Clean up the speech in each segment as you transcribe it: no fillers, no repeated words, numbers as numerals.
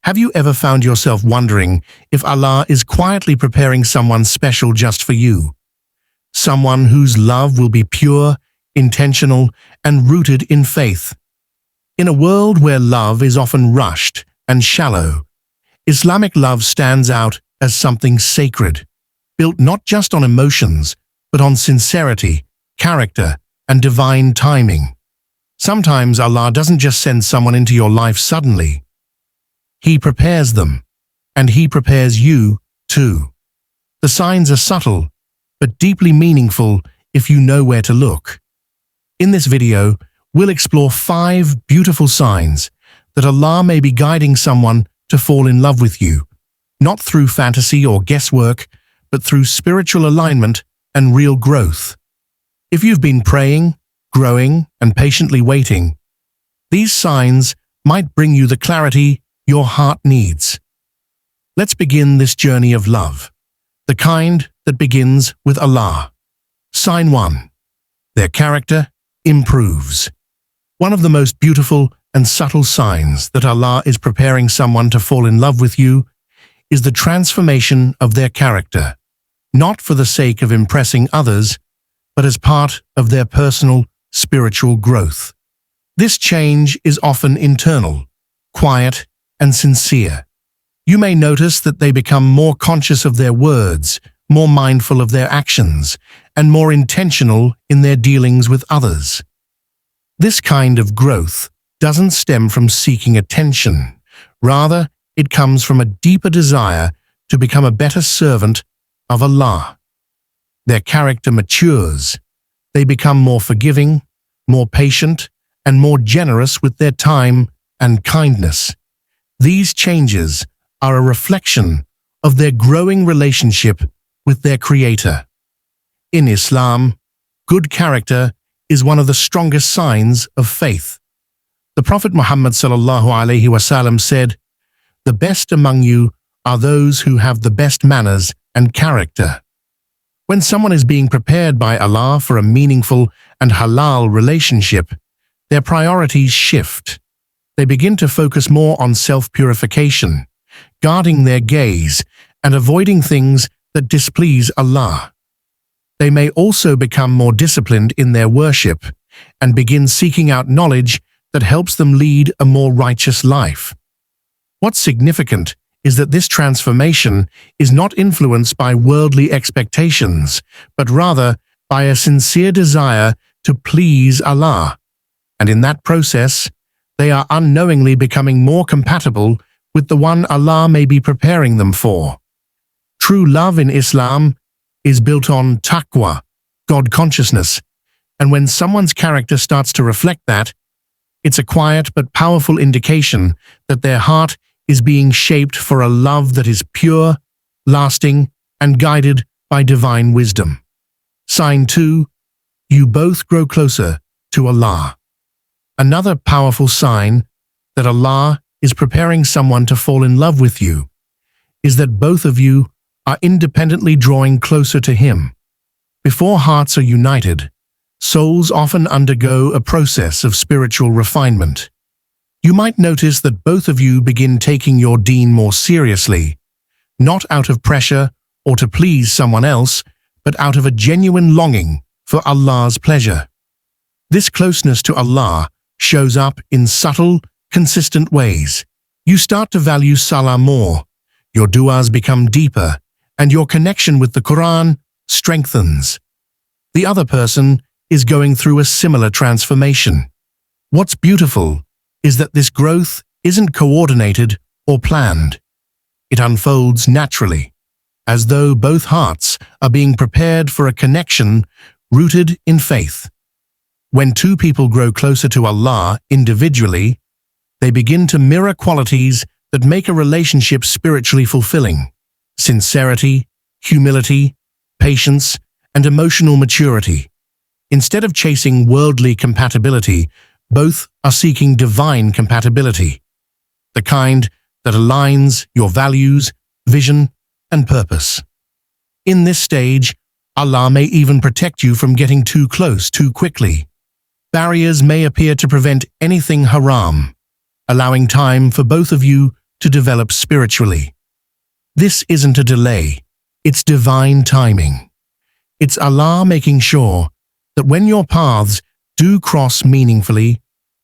Have you ever found yourself wondering if Allah is quietly preparing someone special just for you? Someone whose love will be pure, intentional, and rooted in faith. In a world where love is often rushed and shallow, Islamic love stands out as something sacred, built not just on emotions, but on sincerity, character, and divine timing. Sometimes Allah doesn't just send someone into your life suddenly. He prepares them, and He prepares you too. The signs are subtle, but deeply meaningful if you know where to look. In this video, we'll explore 5 beautiful signs that Allah may be guiding someone to fall in love with you, not through fantasy or guesswork, but through spiritual alignment and real growth. If you've been praying, growing, and patiently waiting, these signs might bring you the clarity your heart needs. Let's begin this journey of love, the kind that begins with Allah. Sign 1. Their character improves. One of the most beautiful and subtle signs that Allah is preparing someone to fall in love with you is the transformation of their character, not for the sake of impressing others, but as part of their personal spiritual growth. This change is often internal, quiet, and sincere. You may notice that they become more conscious of their words, more mindful of their actions, and more intentional in their dealings with others. This kind of growth doesn't stem from seeking attention. Rather, it comes from a deeper desire to become a better servant of Allah. Their character matures. They become more forgiving, more patient, and more generous with their time and kindness. These changes are a reflection of their growing relationship with their Creator. In Islam, good character is one of the strongest signs of faith. The Prophet Muhammad ﷺ said, "The best among you are those who have the best manners and character." When someone is being prepared by Allah for a meaningful and halal relationship, their priorities shift. They begin to focus more on self-purification, guarding their gaze and avoiding things that displease Allah. They may also become more disciplined in their worship and begin seeking out knowledge that helps them lead a more righteous life. What's significant is that this transformation is not influenced by worldly expectations, but rather by a sincere desire to please Allah. And in that process, they are unknowingly becoming more compatible with the one Allah may be preparing them for. True love in Islam is built on taqwa, God consciousness, and when someone's character starts to reflect that, it's a quiet but powerful indication that their heart is being shaped for a love that is pure, lasting, and guided by divine wisdom. Sign 2. You both grow closer to Allah. Another powerful sign that Allah is preparing someone to fall in love with you is that both of you are independently drawing closer to Him. Before hearts are united, souls often undergo a process of spiritual refinement. You might notice that both of you begin taking your Deen more seriously, not out of pressure or to please someone else, but out of a genuine longing for Allah's pleasure. This closeness to Allah shows up in subtle, consistent ways. You start to value Salah more, your du'as become deeper, and your connection with the Quran strengthens. The other person is going through a similar transformation. What's beautiful is that this growth isn't coordinated or planned. It unfolds naturally, as though both hearts are being prepared for a connection rooted in faith. When two people grow closer to Allah individually, they begin to mirror qualities that make a relationship spiritually fulfilling: sincerity, humility, patience, and emotional maturity. Instead of chasing worldly compatibility, both are seeking divine compatibility, the kind that aligns your values, vision, and purpose. In this stage, Allah may even protect you from getting too close too quickly. Barriers may appear to prevent anything haram, allowing time for both of you to develop spiritually. This isn't a delay, it's divine timing. It's Allah making sure that when your paths do cross meaningfully,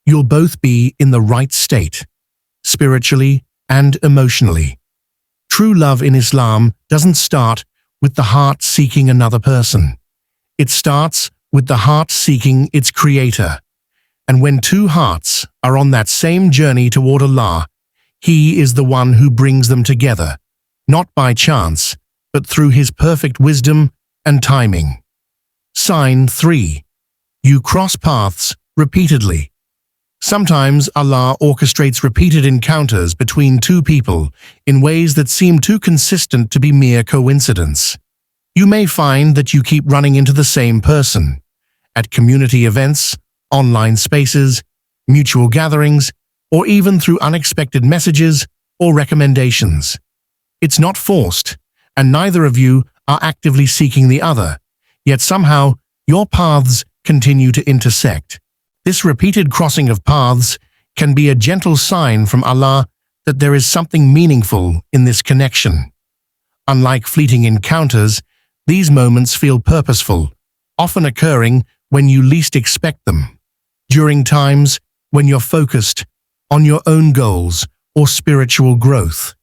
you'll both be in the right state, spiritually and emotionally. True love in Islam doesn't start with the heart seeking another person. It starts with the heart seeking its creator. And when two hearts are on that same journey toward Allah, He is the one who brings them together, not by chance, but through His perfect wisdom and timing. Sign 3. You cross paths repeatedly. Sometimes Allah orchestrates repeated encounters between two people in ways that seem too consistent to be mere coincidence. You may find that you keep running into the same person at community events, online spaces, mutual gatherings, or even through unexpected messages or recommendations. It's not forced, and neither of you are actively seeking the other, yet somehow your paths continue to intersect. This repeated crossing of paths can be a gentle sign from Allah that there is something meaningful in this connection. Unlike fleeting encounters, these moments feel purposeful, often occurring when you least expect them, during times when you're focused on your own goals or spiritual growth.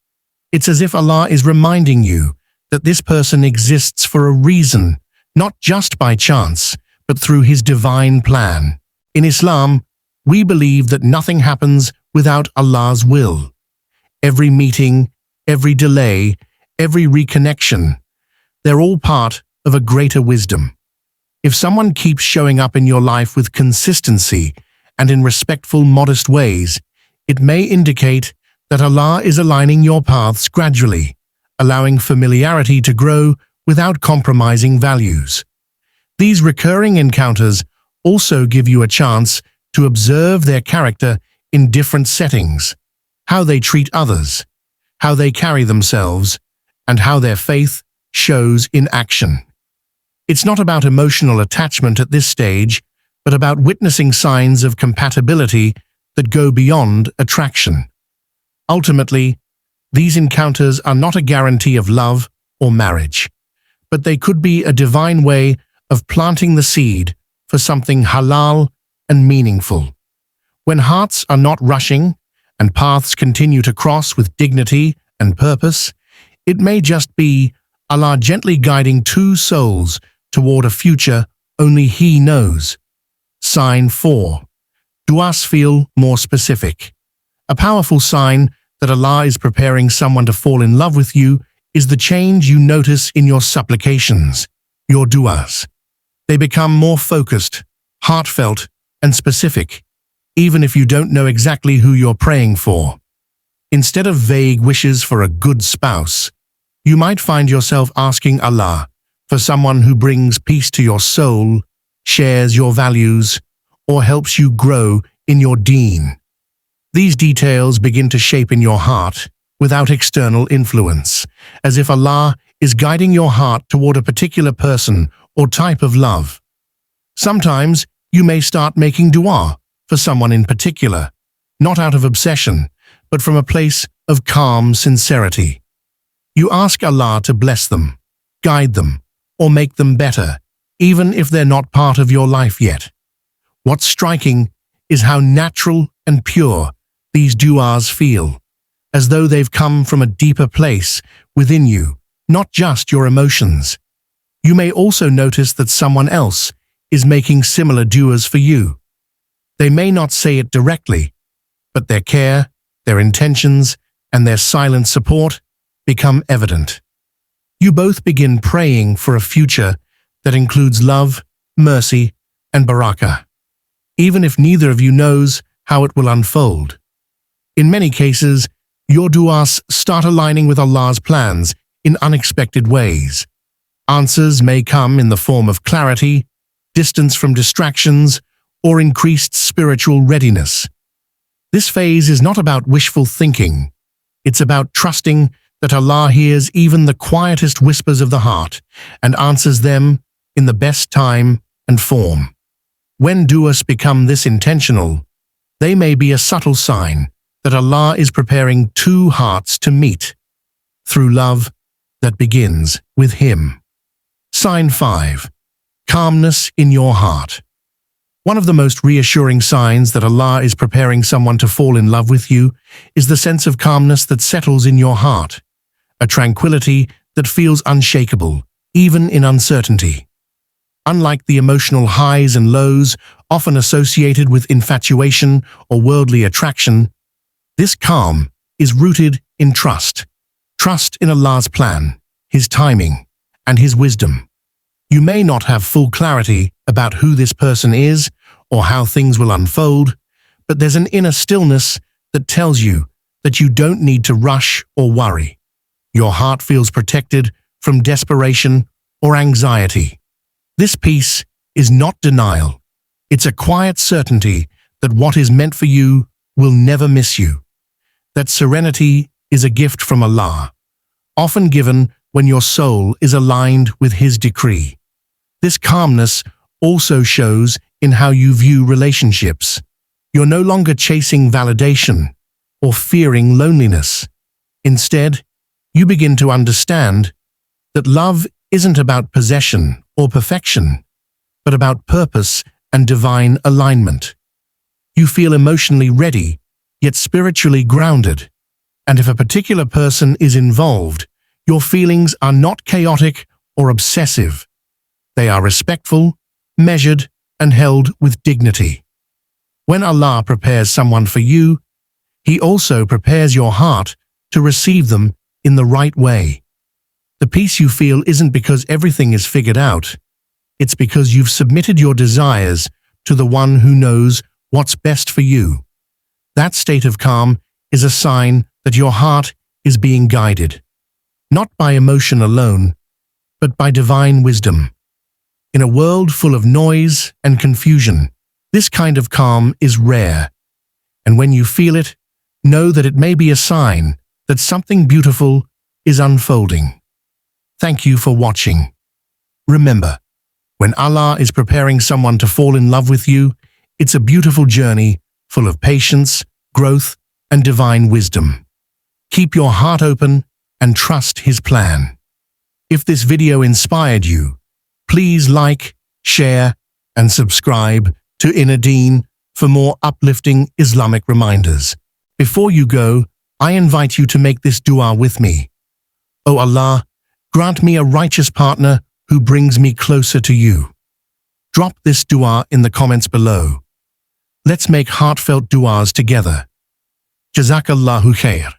It's as if Allah is reminding you that this person exists for a reason, not just by chance, but through His divine plan. In Islam, we believe that nothing happens without Allah's will. Every meeting, every delay, every reconnection, they're all part of a greater wisdom. If someone keeps showing up in your life with consistency and in respectful, modest ways, it may indicate that Allah is aligning your paths gradually, allowing familiarity to grow without compromising values. These recurring encounters also give you a chance to observe their character in different settings, how they treat others, how they carry themselves, and how their faith shows in action. It's not about emotional attachment at this stage, but about witnessing signs of compatibility that go beyond attraction. Ultimately, these encounters are not a guarantee of love or marriage, but they could be a divine way of planting the seed for something halal and meaningful. When hearts are not rushing and paths continue to cross with dignity and purpose, it may just be Allah gently guiding two souls toward a future only He knows. Sign 4. Du'as feel more specific. A powerful sign that Allah is preparing someone to fall in love with you is the change you notice in your supplications, your du'as. They become more focused, heartfelt, and specific, even if you don't know exactly who you're praying for. Instead of vague wishes for a good spouse, you might find yourself asking Allah for someone who brings peace to your soul, shares your values, or helps you grow in your Deen. These details begin to shape in your heart without external influence, as if Allah is guiding your heart toward a particular person or type of love. Sometimes you may start making dua for someone in particular, not out of obsession, but from a place of calm sincerity. You ask Allah to bless them, guide them, or make them better, even if they're not part of your life yet. What's striking is how natural and pure these du'as feel, as though they've come from a deeper place within you, not just your emotions. You may also notice that someone else is making similar du'as for you. They may not say it directly, but their care, their intentions, and their silent support become evident. You both begin praying for a future that includes love, mercy, and barakah, even if neither of you knows how it will unfold. In many cases, your du'as start aligning with Allah's plans in unexpected ways. Answers may come in the form of clarity, distance from distractions, or increased spiritual readiness. This phase is not about wishful thinking. It's about trusting that Allah hears even the quietest whispers of the heart and answers them in the best time and form. When du'as become this intentional, they may be a subtle sign that Allah is preparing two hearts to meet through love that begins with Him. Sign 5. Calmness in your heart. One of the most reassuring signs that Allah is preparing someone to fall in love with you is the sense of calmness that settles in your heart, a tranquility that feels unshakable, even in uncertainty. Unlike the emotional highs and lows often associated with infatuation or worldly attraction, this calm is rooted in trust. Trust in Allah's plan, His timing, and His wisdom. You may not have full clarity about who this person is or how things will unfold, but there's an inner stillness that tells you that you don't need to rush or worry. Your heart feels protected from desperation or anxiety. This peace is not denial. It's a quiet certainty that what is meant for you will never miss you. That serenity is a gift from Allah, often given when your soul is aligned with His decree. This calmness also shows in how you view relationships. You're no longer chasing validation or fearing loneliness. Instead, you begin to understand that love isn't about possession or perfection, but about purpose and divine alignment. You feel emotionally ready, yet spiritually grounded. And if a particular person is involved, your feelings are not chaotic or obsessive. They are respectful, measured, and held with dignity. When Allah prepares someone for you, He also prepares your heart to receive them in the right way. The peace you feel isn't because everything is figured out. It's because you've submitted your desires to the one who knows what's best for you. That state of calm is a sign that your heart is being guided, not by emotion alone, but by divine wisdom. In a world full of noise and confusion, this kind of calm is rare. And when you feel it, know that it may be a sign that something beautiful is unfolding. Thank you for watching. Remember, when Allah is preparing someone to fall in love with you, it's a beautiful journey full of patience, growth, and divine wisdom. Keep your heart open and trust His plan. If this video inspired you, please like, share, and subscribe to Deen for more uplifting Islamic reminders. Before you go, I invite you to make this dua with me. O Allah, grant me a righteous partner who brings me closer to you. Drop this dua in the comments below. Let's make heartfelt duas together. Jazakallahu khair.